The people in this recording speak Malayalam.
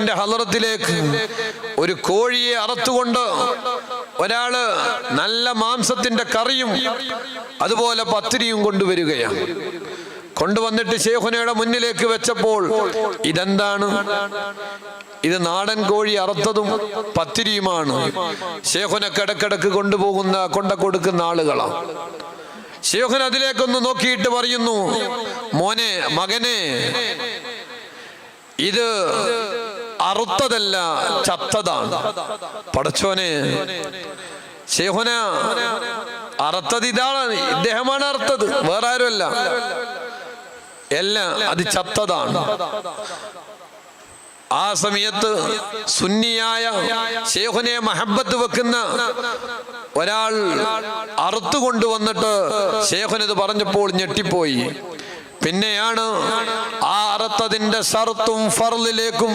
ഷേഖിന്റെ ഹളറത്തിലേക്ക് ഒരു കോഴിയെ അറുത്തുകൊണ്ട് ഒരാള് നല്ല മാംസത്തിന്റെ കറിയും അതുപോലെ പത്തിരിയും കൊണ്ടുവരികയാണ്. കൊണ്ടുവന്നിട്ട് ശൈഖുനയുടെ മുന്നിലേക്ക് വെച്ചപ്പോൾ ഇതെന്താണ്? ഇത് നാടൻ കോഴി അറുത്തതും പത്തിരിയുമാണ്. ശൈഖുനക്ക് ഇടക്കിടക്ക് കൊണ്ട കൊടുക്കുന്ന ആളുകളാണ്. ശൈഖുന അതിലേക്കൊന്ന് നോക്കിയിട്ട് പറയുന്നു, മോനെ, മകനെ, ഇത് അറുത്തതല്ല, ചത്തതാണ്. പടച്ചോനെ, ശൈഖുന അറുത്തത് ഇതാണ്, ഇദ്ദേഹമാണ് അറുത്തത്, വേറെ ആരുമല്ല. എല്ലാം അത് ചത്തതാണ്. ആ സമയത്ത് സുന്നിയായ ശൈഖുനെ മഹബത്ത് വെക്കുന്ന ഒരാൾ അറുത്തു കൊണ്ടുവന്നിട്ട് ശൈഖുനത് പറഞ്ഞപ്പോൾ ഞെട്ടിപ്പോയി. പിന്നെയാണ് ആ അറുത്തതിന്റെ ഷർത്തും ഫർളിലേക്കും